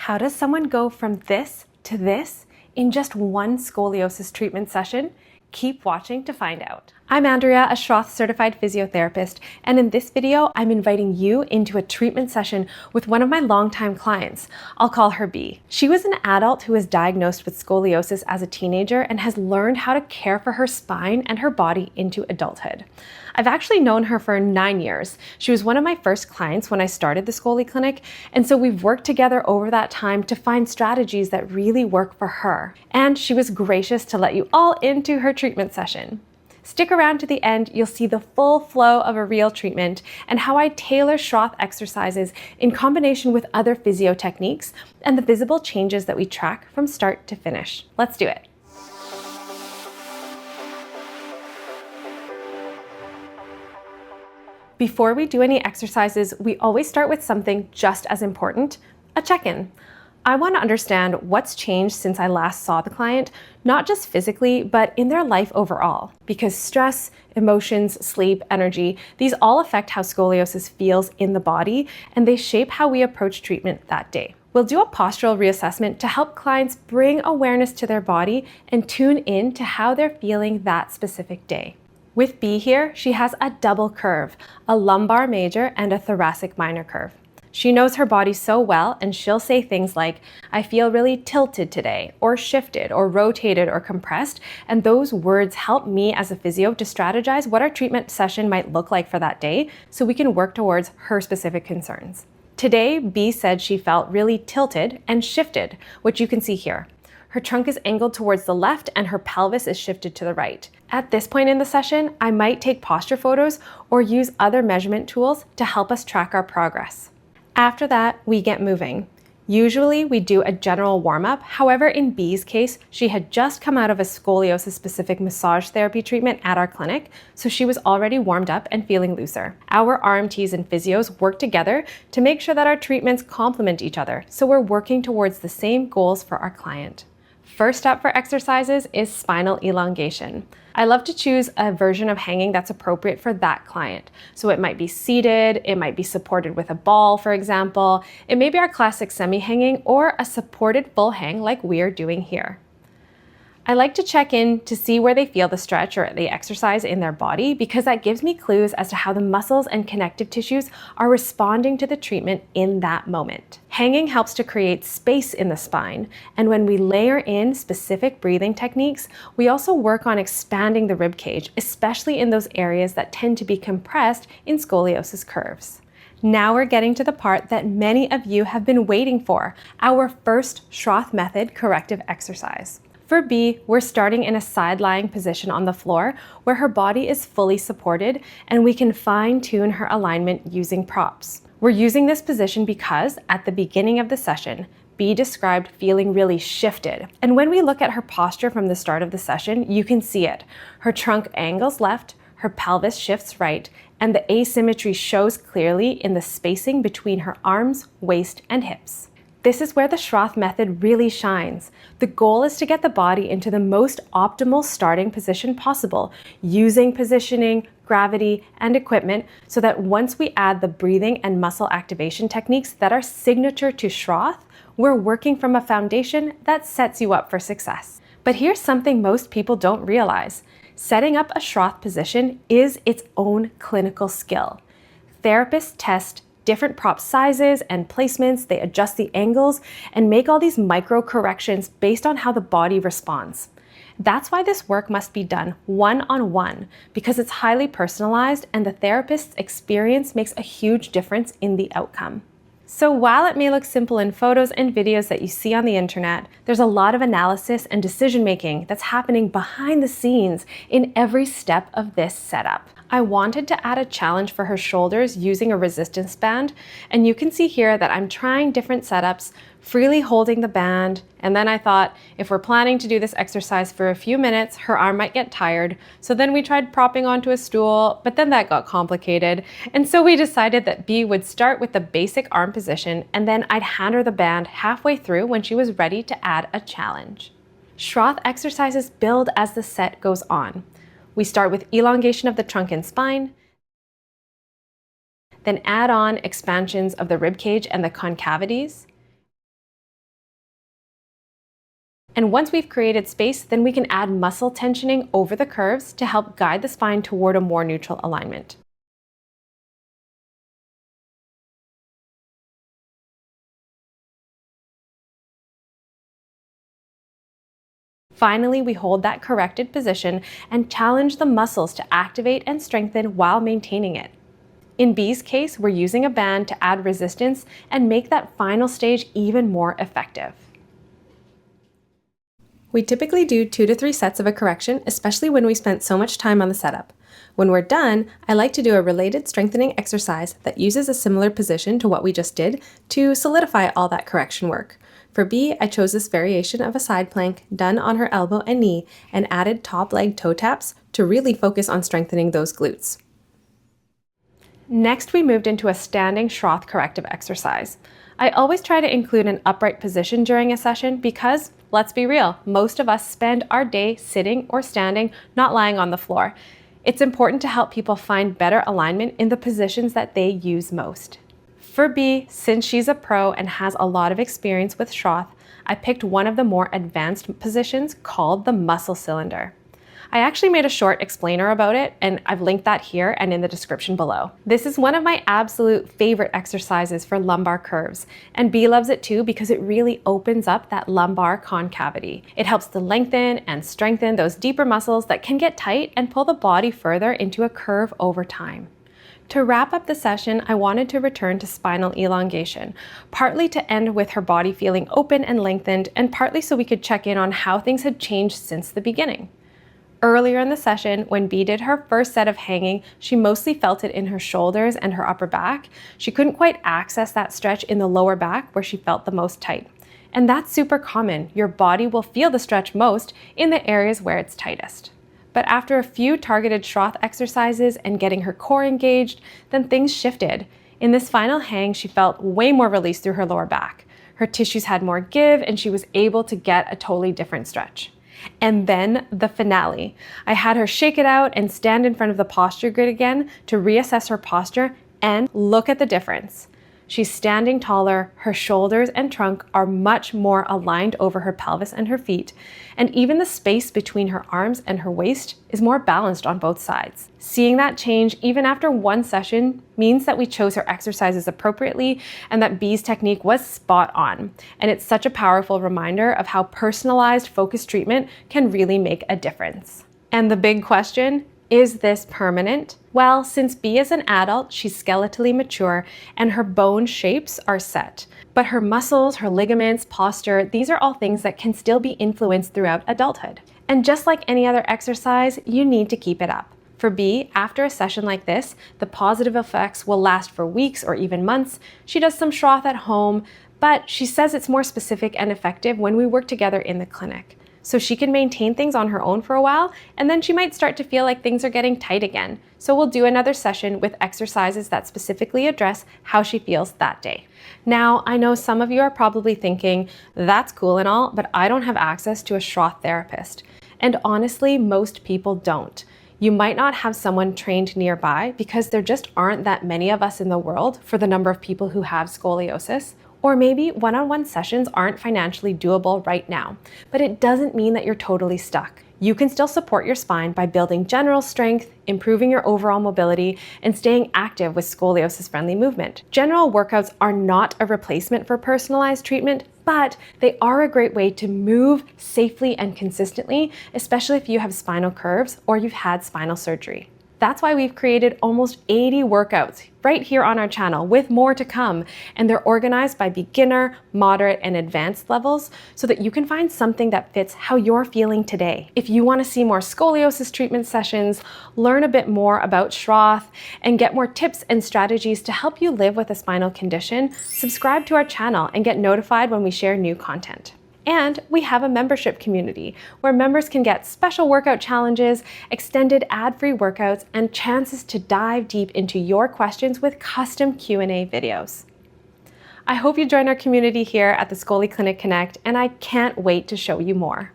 How does someone go from this to this in just one scoliosis treatment session? Keep watching to find out. I'm Andrea, a Schroth-certified physiotherapist, and in this video, I'm inviting you into a treatment session with one of my longtime clients. I'll call her B. She was an adult who was diagnosed with scoliosis as a teenager and has learned how to care for her spine and her body into adulthood. I've actually known her for 9 years. She was one of my first clients when I started the ScoliClinic, and so we've worked together over that time to find strategies that really work for her. And she was gracious to let you all into her treatment session. Stick around to the end, you'll see the full flow of a real treatment and how I tailor Schroth exercises in combination with other physio techniques and the visible changes that we track from start to finish. Let's do it. Before we do any exercises, we always start with something just as important, a check-in. I want to understand what's changed since I last saw the client, not just physically, but in their life overall. Because stress, emotions, sleep, energy, these all affect how scoliosis feels in the body, and they shape how we approach treatment that day. We'll do a postural reassessment to help clients bring awareness to their body and tune in to how they're feeling that specific day. With B here, she has a double curve, a lumbar major and a thoracic minor curve. She knows her body so well, and she'll say things like, I feel really tilted today, or shifted, or rotated, or compressed, and those words help me as a physio to strategize what our treatment session might look like for that day, so we can work towards her specific concerns. Today, B said she felt really tilted and shifted, which you can see here. Her trunk is angled towards the left and her pelvis is shifted to the right. At this point in the session, I might take posture photos or use other measurement tools to help us track our progress. After that, we get moving. Usually we do a general warm-up. However, in B's case, she had just come out of a scoliosis-specific massage therapy treatment at our clinic, so she was already warmed up and feeling looser. Our RMTs and physios work together to make sure that our treatments complement each other, so we're working towards the same goals for our client. First up for exercises is spinal elongation. I love to choose a version of hanging that's appropriate for that client. So it might be seated, it might be supported with a ball, for example. It may be our classic semi-hanging or a supported full hang like we're doing here. I like to check in to see where they feel the stretch or the exercise in their body because that gives me clues as to how the muscles and connective tissues are responding to the treatment in that moment. Hanging helps to create space in the spine, and when we layer in specific breathing techniques, we also work on expanding the rib cage, especially in those areas that tend to be compressed in scoliosis curves. Now we're getting to the part that many of you have been waiting for, our first Schroth Method corrective exercise. For B, we're starting in a side-lying position on the floor where her body is fully supported and we can fine-tune her alignment using props. We're using this position because at the beginning of the session, B described feeling really shifted. And when we look at her posture from the start of the session, you can see it. Her trunk angles left, her pelvis shifts right, and the asymmetry shows clearly in the spacing between her arms, waist, and hips. This is where the Schroth method really shines. The goal is to get the body into the most optimal starting position possible, using positioning, gravity, and equipment so that once we add the breathing and muscle activation techniques that are signature to Schroth, we're working from a foundation that sets you up for success. But here's something most people don't realize. Setting up a Schroth position is its own clinical skill. Therapists test different prop sizes and placements, they adjust the angles and make all these micro corrections based on how the body responds. That's why this work must be done one-on-one because it's highly personalized and the therapist's experience makes a huge difference in the outcome. So while it may look simple in photos and videos that you see on the internet, there's a lot of analysis and decision-making that's happening behind the scenes in every step of this setup. I wanted to add a challenge for her shoulders using a resistance band, and you can see here that I'm trying different setups, freely holding the band, and then I thought if we're planning to do this exercise for a few minutes, her arm might get tired, so then we tried propping onto a stool, but then that got complicated, and so we decided that B would start with the basic arm position, and then I'd hand her the band halfway through when she was ready to add a challenge. Schroth exercises build as the set goes on. We start with elongation of the trunk and spine, then add on expansions of the rib cage and the concavities, And once we've created space, then we can add muscle tensioning over the curves to help guide the spine toward a more neutral alignment. Finally, we hold that corrected position and challenge the muscles to activate and strengthen while maintaining it. In B's case, we're using a band to add resistance and make that final stage even more effective. We typically do 2 to 3 sets of a correction, especially when we spent so much time on the setup. When we're done, I like to do a related strengthening exercise that uses a similar position to what we just did to solidify all that correction work. For B, I chose this variation of a side plank done on her elbow and knee and added top leg toe taps to really focus on strengthening those glutes. Next, we moved into a standing Schroth corrective exercise. I always try to include an upright position during a session because, let's be real, most of us spend our day sitting or standing, not lying on the floor. It's important to help people find better alignment in the positions that they use most. For B, since she's a pro and has a lot of experience with Schroth, I picked one of the more advanced positions called the muscle cylinder. I actually made a short explainer about it, and I've linked that here and in the description below. This is one of my absolute favorite exercises for lumbar curves, and B loves it too because it really opens up that lumbar concavity. It helps to lengthen and strengthen those deeper muscles that can get tight and pull the body further into a curve over time. To wrap up the session, I wanted to return to spinal elongation, partly to end with her body feeling open and lengthened, and partly so we could check in on how things had changed since the beginning. Earlier in the session, when B did her first set of hanging, she mostly felt it in her shoulders and her upper back. She couldn't quite access that stretch in the lower back where she felt the most tight. And that's super common. Your body will feel the stretch most in the areas where it's tightest. But after a few targeted Schroth exercises and getting her core engaged, then things shifted. In this final hang, she felt way more release through her lower back. Her tissues had more give and she was able to get a totally different stretch. And then the finale. I had her shake it out and stand in front of the posture grid again to reassess her posture, and look at the difference. She's standing taller, her shoulders and trunk are much more aligned over her pelvis and her feet, and even the space between her arms and her waist is more balanced on both sides. Seeing that change even after one session means that we chose her exercises appropriately and that B's technique was spot on. And it's such a powerful reminder of how personalized focused treatment can really make a difference. And the big question, is this permanent? Well, since B is an adult, she's skeletally mature and her bone shapes are set. But her muscles, her ligaments, posture, these are all things that can still be influenced throughout adulthood. And just like any other exercise, you need to keep it up. For B, after a session like this, the positive effects will last for weeks or even months. She does some Schroth at home, but she says it's more specific and effective when we work together in the clinic. So she can maintain things on her own for a while, and then she might start to feel like things are getting tight again. So we'll do another session with exercises that specifically address how she feels that day. Now, I know some of you are probably thinking, that's cool and all, but I don't have access to a Schroth therapist. And honestly, most people don't. You might not have someone trained nearby because there just aren't that many of us in the world for the number of people who have scoliosis. Or maybe one-on-one sessions aren't financially doable right now, but it doesn't mean that you're totally stuck. You can still support your spine by building general strength, improving your overall mobility, and staying active with scoliosis-friendly movement. General workouts are not a replacement for personalized treatment, but they are a great way to move safely and consistently, especially if you have spinal curves or you've had spinal surgery. That's why we've created almost 80 workouts right here on our channel, with more to come, and they're organized by beginner, moderate, and advanced levels so that you can find something that fits how you're feeling today. If you want to see more scoliosis treatment sessions, learn a bit more about Schroth, and get more tips and strategies to help you live with a spinal condition, subscribe to our channel and get notified when we share new content. And we have a membership community where members can get special workout challenges, extended ad-free workouts, and chances to dive deep into your questions with custom Q&A videos. I hope you join our community here at the ScoliClinic Connect, and I can't wait to show you more.